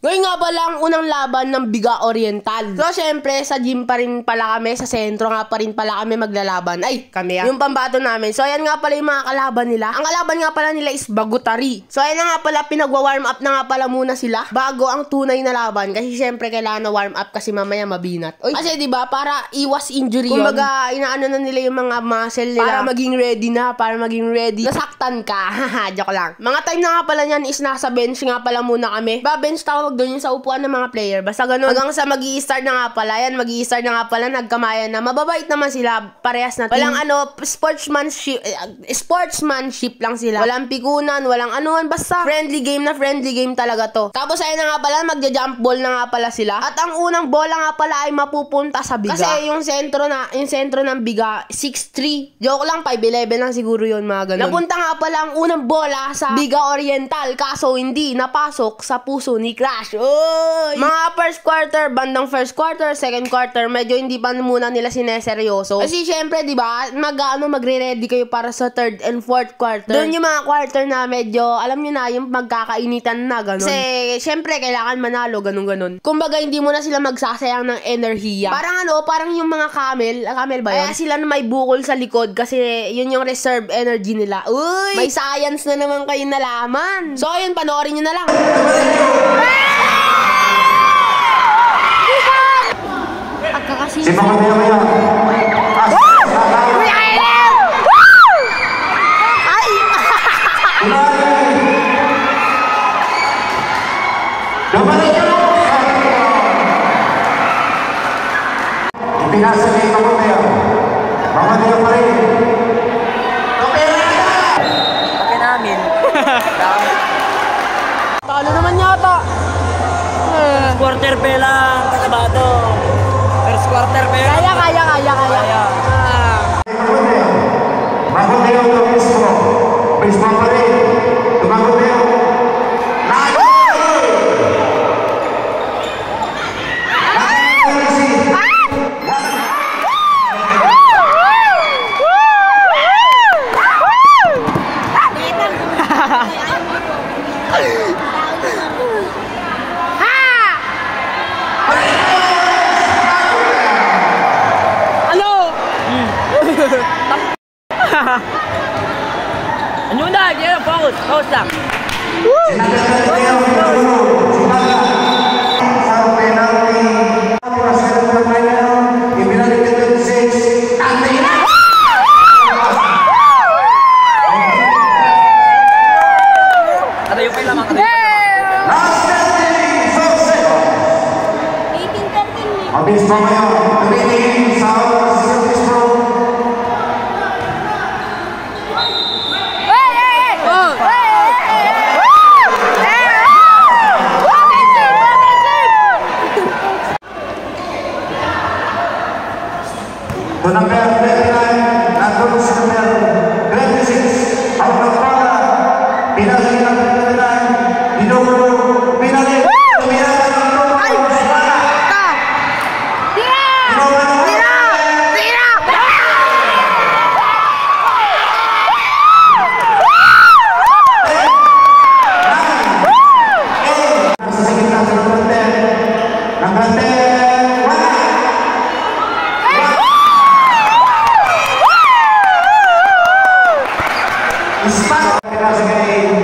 Ngayon nga pala ang unang laban ng Biga Oriental. So, syempre, sa gym pa rin pala kami, sa sentro nga pa rin pala kami maglalaban. Ay, kami yung pambato namin. So, ayan nga pala yung mga kalaban nila. Ang kalaban nga pala nila is Bagutari. So, ayan na nga pala, pinagwa-warm up na nga pala muna sila bago ang tunay na laban. Kasi syempre, kailangan na warm up kasi mamaya mabinat. Oy, kasi diba, para iwas injury yun. Kumbaga, inaano na nila yung mga muscle nila. Para maging ready na, para maging ready. Nasaktan ka. Haha, joke lang. Mga time na nga pala niyan is nasa bench nga pala muna kami. Bench tawag doon yung sa upuan ng mga player. Basta ganun. Hanggang sa mag-i-start na nga pala. Yan, mag-i-start na nga pala. Nagkamayan na. Mababait naman sila. Parehas na. Walang sportsmanship lang sila. Walang pikunan, walang anuan. Basta friendly game na friendly game talaga to. Tapos ayun na nga pala, magja-jump ball na nga pala sila. At ang unang bola nga pala ay mapupunta sa Biga. Kasi yung sentro ng Biga, 6'3". Joke lang, 5'11 lang siguro yun, mga ganun. Napunta nga pala ang unang bola sa Biga Oriental. Kaso hindi napasok sa puso ni Crash. Oy! Mga first quarter, bandang first quarter, second quarter, medyo hindi pa muna nila sineseryoso. Kasi syempre, di ba, magre-ready kayo para sa third and fourth quarter. Doon yung mga quarter na medyo, alam nyo na, yung magkakainitan na, ganun. Kasi, syempre, kailangan manalo, ganun. Kumbaga, hindi mo na sila magsasayang ng enerhiya. Parang yung mga camel ba yun? Kaya sila na may bukol sa likod kasi yun yung reserve energy nila. Uy! May science na naman kayo nalaman. So, ayun, panoorin nyo na lang. Si mga kaya pinasa niya yung mga kaya pa rin okay namin Talo naman yata. Quarter pa lang, Kasabato. First quarter pa lang. Kaya. Makonteo ng baseball pa rin. Tumakoteo. Ano na? Yan, focus lang.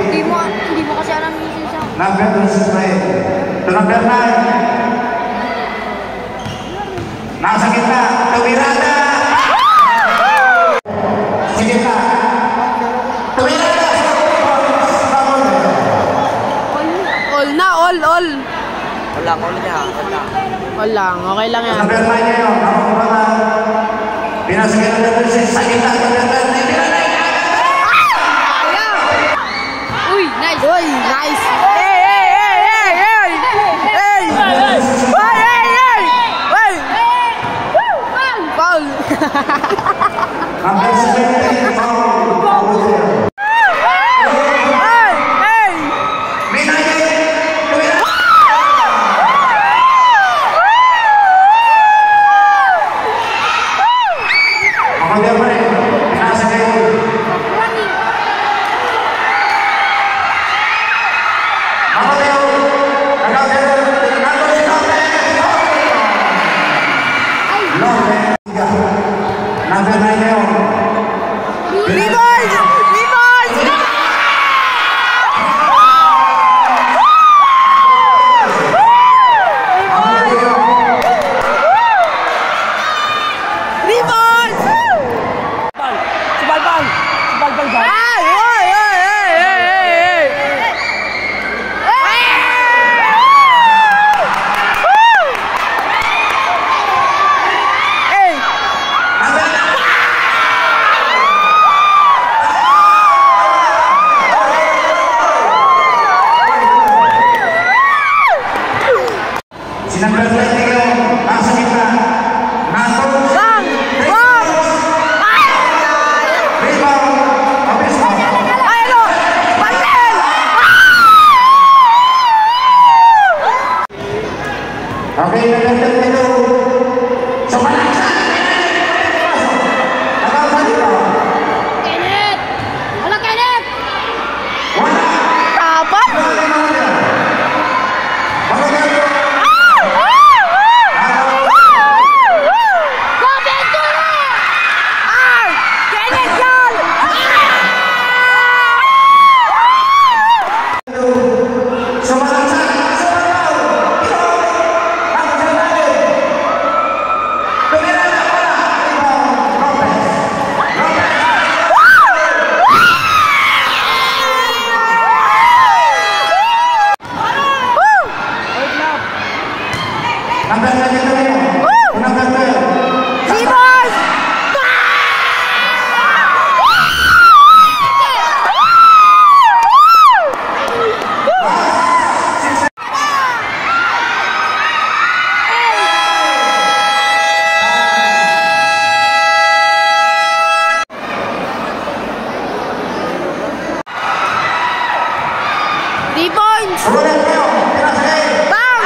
Hindi mo kasi alam yung isa. Number 9. Number 9. Nasa gitna. Tumirada. Sige ka. Tumirada. All. All lang. Okay lang yan. Number 9 niya yun. Pinasagin na natin sa gitna. Uy, nice. Foul. number 20 yung nasa gitna. Natong Bang! Bang! rebound. Obispo. Ay, ano? Pantel! Okay, number 22. So, malaksan. Nakakasal ito. Kenneth! Wala, Kenneth! Wala. Kapat? Go, Ventura! Ay! Kenneth yan! Sibos! Three points! Bang!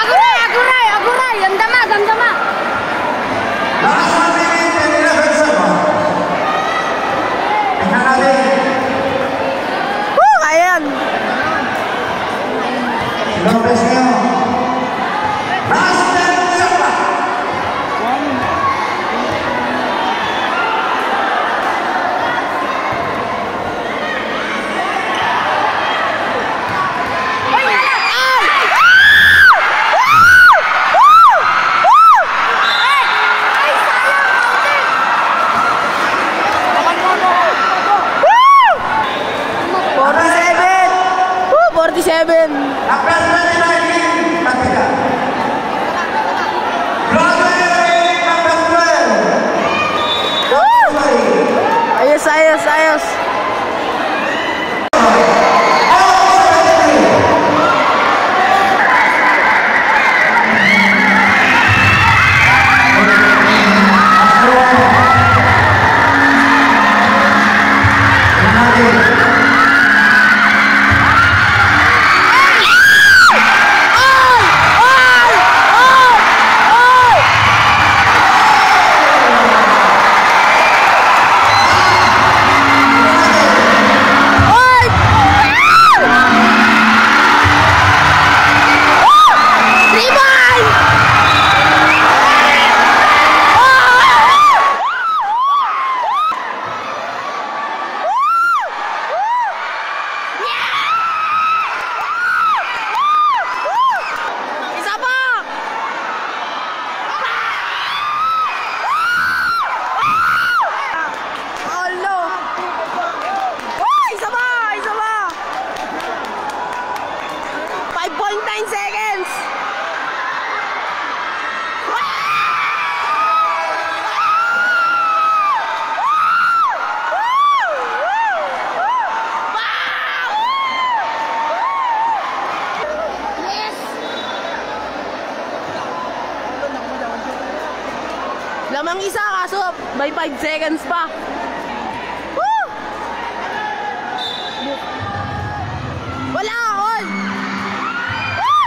Aguray! Ang dama! Ayan! Lopez ngayon. Master Silva. Woo! 47! Number 29, Katika. Broadway, number 12. Ayos! Isa pa! Oh no! Isa pa! 5.9 seconds! Lamang isa kaso may 5 seconds pa. Woo! Wala all. Woo!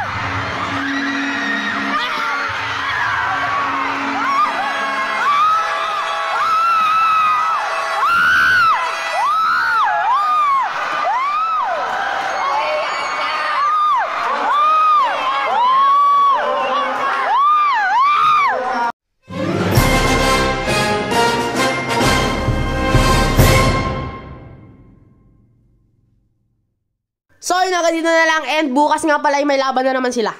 So, yun na, ganito na lang. And bukas nga pala ay may laban na naman sila.